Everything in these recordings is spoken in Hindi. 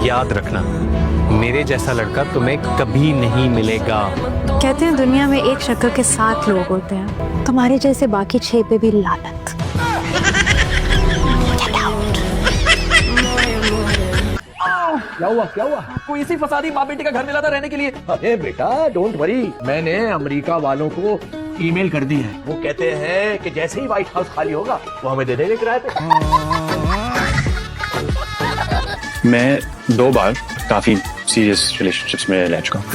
याद रखना, मेरे जैसा लड़का तुम्हें कभी नहीं मिलेगा। कहते हैं दुनिया में एक शक्ल के 7 लोग होते हैं, तुम्हारे जैसे बाकी 6 पे भी लानत। क्या हुआ क्या हुआ? आपको इसी फसादी माँ बेटी का घर मिला था रहने के लिए। अरे बेटा डोंट वरी, मैंने अमेरिका वालों को ईमेल कर दी है। वो कहते हैं कि जैसे ही व्हाइट हाउस खाली होगा वो हमें दे देंगे किराए पे। मैं 2 बार काफी सीरियस रिलेशनशिप्स में रह चुका हूँ।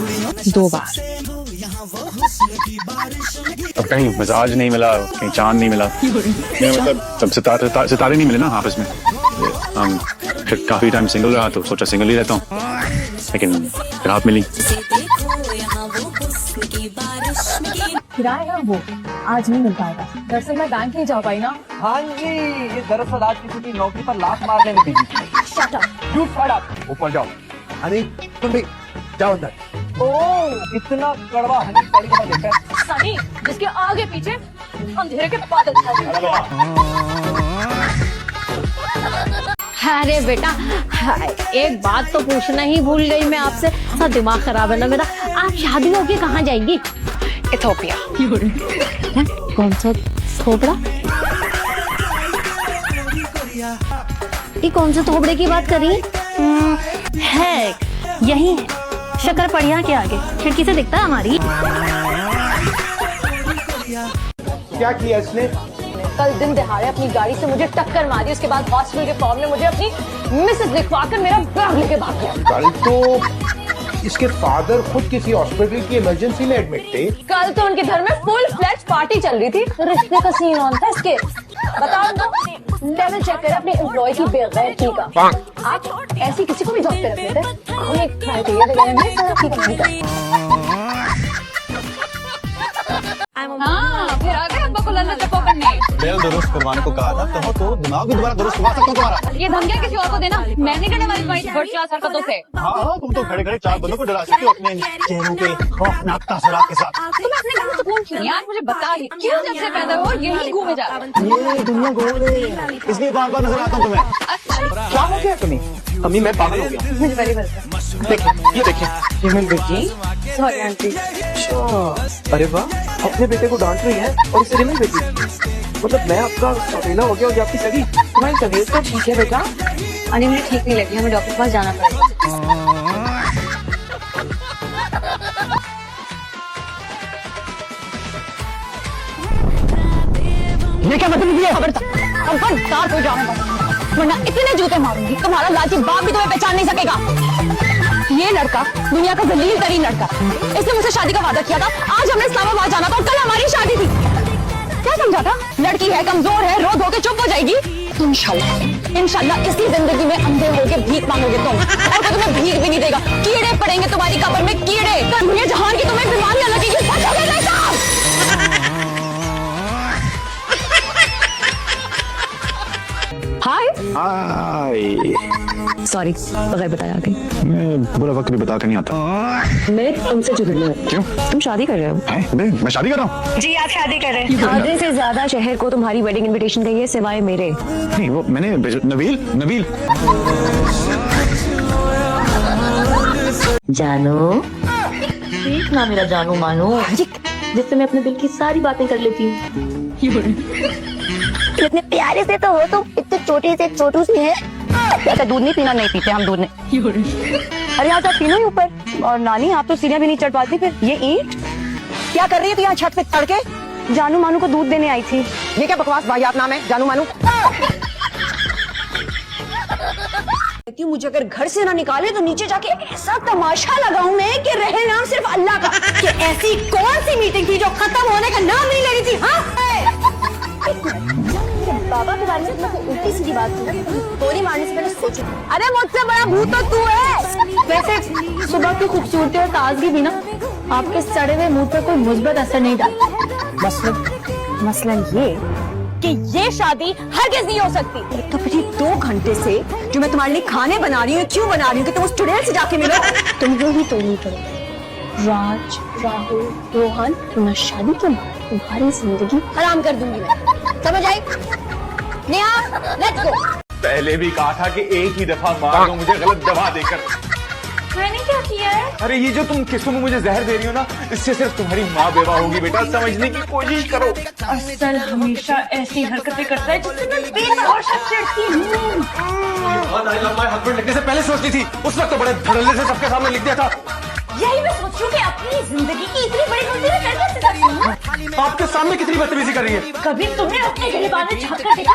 2 बार? अब कहीं मिजाज नहीं मिला, कहीं चांद नहीं मिला, मतलब तब सितारे नहीं मिले ना आपस में। हम फिर काफी टाइम सिंगल रहा तो सोचा सिंगल ही रहता हूँ, लेकिन फिर आप मिली। किराया वो आज नहीं मिल पाएगा। दरअसल मैं बैंक नहीं जा पाई ना। हाँ जी, ये दरअसल आज किसी की नौकरी पर लात मारने में बिजी थी। Shut up. You shut up. ऊपर जाओ। हनी तुम भी जाओ अंदर। ओह, इतना कड़वा हनी पहली दफा देखा है। सनी, जिसके आगे पीछे अंधेरे के बादल छाए हुए हैं। अरे बेटा, एक बात तो पूछना ही भूल गई मैं आपसे। सा दिमाग खराब है ना मेरा। आप शादी होके कहाँ जाएंगी? इथोपिया। कौन सा थोपड़ा? ये कौन से थोपड़े की बात करी? है यही है, शक्कर पड़िया के आगे, खिड़की से दिखता है हमारी। क्या किया इसने? कल दिन दहाड़े अपनी गाड़ी से मुझे टक्कर मारी, उसके बाद हॉस्पिटल के फॉर्म में मुझे अपनी मिसेज लिखवाकर मेरा बैग लेके भाग गया। कल तो इसके फादर खुद किसी हॉस्पिटल की इमरजेंसी में एडमिट थे। कल तो उनके घर में फुल फ्लैट पार्टी चल रही थी, रिश्ते का सीन ऑन था इसके। बताओ तो, लेवल चेक करें अपने एम्प्लॉय की बेगैरती का। आप ऐसी किसी को भी जॉब पे रख देते हैं? हमें एक क्राइटेरिया लगाने में सर आपकी कहानी का। हाँ, फिर आ गए अब्बा को लल्ला चप्पो करने। बेल दुरुस्त करवाने को कहा था, तो दिमाग भी दोबारा दुरुस्त करवा सकता हूँ तुम्हारा। ये धमकियाँ किसी और को देना, मैं नहीं डरने वाली तुम्हारी फर्स्ट क्लास हरकतों से। हाँ, तुम तो खड़े खड़े 4 बंदों को डरा सकते हो अपने चेहरों के खौफनाक तासरात के साथ। तुम्हें अपने घर में सुकून क्यों? यार मुझे बता ही, क्यों जब से पैदा हो यही घूमे जा रहा है? ये दुनिया गोल है, इसलिए बार-बार नजर आता हूँ तुम्हें। क्या हो गया तुम्हें? अम्मी मैं पागल हो गया। मुझे वेरी वेलकम। देखिए, ये देखिए, ये मेरी बेटी। Sorry aunty. अरे वाह, अपने बेटे को डांट रही है और इसे रिमिल बेटी। मतलब मैं आपका सौतेला हो गया और ये आपकी सगी। तुम्हारी तबीयत तो ठीक है बेटा? अरे मुझे ठीक नहीं लगी, हमें डॉक्टर के पास जाना पड़ेगा। ये क्या मतलब है? खबरदार हो जाने दो, वरना इतने जूते मारूंगी तुम्हारा लालची बाप भी तुम्हें पहचान नहीं सकेगा। ये लड़का दुनिया का जलील तरीन लड़का, इसने मुझसे शादी का वादा किया था। आज हमने इस्लामाबाद जाना था और कल हमारी शादी थी। क्या समझा था? लड़की है, कमजोर है, रो धो के चुप हो जाएगी। इंशाल्लाह इसी जिंदगी में अंधे होके भीख मांगोगे तुम, और कोई तुम्हें भीख भी नहीं देगा। कीड़े पड़ेंगे तुम्हारी कब्र में, कीड़े। दुनिया जहान की तुम्हें बीमारियां लगेगी। बचोगे नहीं साहब। हाय सॉरी, बगैर बताया आ गई। मैं बुरा वक्त भी बता कर नहीं आता। मैं तुमसे झगड़ने में। क्यों? तुम शादी कर रहे हो? मैं शादी कर रहा हूँ। जी आप शादी कर रहे हैं। आधे से ज्यादा शहर को तुम्हारी वेडिंग इनविटेशन गई है सिवाय मेरे। नहीं, वो मैंने नबील जानू, ठीक ना मेरा जानू मानू, जिससे मैं अपने दिल की सारी बातें कर लेती हूँ। इतने प्यारे से तो हो तुम, इतने छोटे से छोटू से है। अच्छा दूध नहीं पीना? नहीं पीते हम दूध नहीं। अरे यहाँ पीनो ही ऊपर। और नानी आप तो सीढ़ियाँ भी नहीं चढ़ पाती, फिर ये ईंट क्या कर रही है? यहाँ छत पे चढ़ के जानू मानू को दूध देने आई थी। ये क्या बकवास वाहियात नाम है, जानू मानू? मुझे अगर घर से ना निकाले तो नीचे जाके ऐसा तमाशा लगाऊं मैं कि रहे नाम सिर्फ अल्लाह का। कि ऐसी कौन सी मीटिंग थी जो खत्म होने का नाम नहीं ले रही थी? हाँ बाबा के बारे में उल्टी सीधी बात गोली मारने से पहले सोचो। अरे मुझसे बड़ा भूत तो तू है। वैसे सुबह की खूबसूरती और ताजगी भी ना आपके सड़े हुए मुंह पर कोई मुस्बत असर नहीं डालता। मसलन ये कि ये शादी हरगिज़ नहीं हो सकती। तो फिर 2 घंटे से जो मैं तुम्हारे लिए खाने बना रही हूँ, क्यों बना रही हूँ? कि तुम उस चुड़ैल से जाके मिलो। तुम वो ही तो नहीं करो। राज, राहुल, रोहन, तुम्हारी शादी के बाद तुम्हारी जिंदगी हराम कर दूंगी मैं, समझ आई? Neha, let's go. पहले भी कहा था कि एक ही दफा मार दो मुझे गलत दवा देकर। मैंने क्या किया है? अरे ये जो तुम किस्सों में मुझे जहर दे रही हो ना, इससे सिर्फ तुम्हारी माँ बेवा होगी बेटा, समझने की कोशिश करो। असल हमेशा ऐसी हरकतें करता है जिससे मैं बेतहाशा चिढ़ती हूँ। हस्बैंड लिखने से पहले सोचती थी, उस वक्त तो बड़े धड़ल्ले से सबके सामने लिख दिया था। यही मैं सोचूं कि अपनी जिंदगी की इतनी बड़ी गलती मैं कर कैसे सकती हूँ? आपके सामने कितनी बदतमीजी कर रही है। कभी तुमने अपने गिरबान में झाँक कर देखा?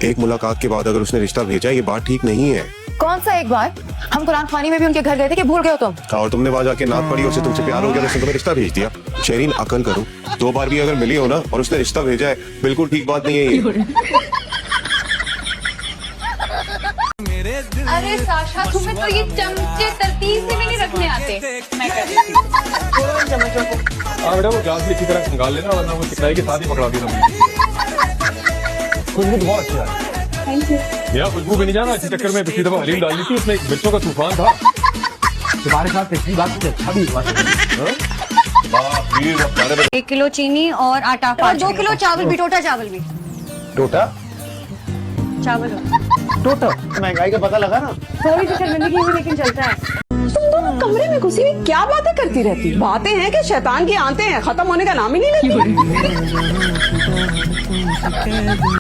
एक मुलाकात के बाद अगर उसने रिश्ता भेजा, ये बात ठीक नहीं है। कौन सा एक बार? हम कुरान खानी में भी उनके घर गए थे कि भूल गए हो तुम? और तुमने वहां जाके नाक पड़ी, उससे तुमसे प्यार हो गया, उसने तुम्हें रिश्ता भेज दिया। शेरीन, अकल करो, 2 बार भी अगर मिली हो ना और उसने रिश्ता भेजा है, बिल्कुल ठीक बात नहीं है ये। अरे साशा, तुम्हें तो ये चमचे तरतीब से भी नहीं रखने आते। मैं करती हूँ। बेटा वो ग्लास भी अच्छी तरह खंगाल लेना, वरना वो चिकनाई के साथ ही पकड़ा देना। खुशबू बहुत अच्छी है। मेरा खुशबू भी नहीं जाना, इसी चक्कर में पिछली दफा हलीम डाली थी, उसमें एक मिर्चों का तूफान था। तुम्हारे साथ पिछली बात मुझे अच्छा भी हुआ। 1 किलो चीनी और आटा और 2 किलो चावल भी, टोटा चावल भी। टोटा चावल टोटा महंगाई का पता लगा ना। थोड़ी सी शर्मिंदगी हुई लेकिन चलता है। तुम दोनों कमरे में घुसी हुई क्या बातें करती रहती? बातें हैं कि शैतान की आंतें हैं, खत्म होने का नाम ही नहीं लेती।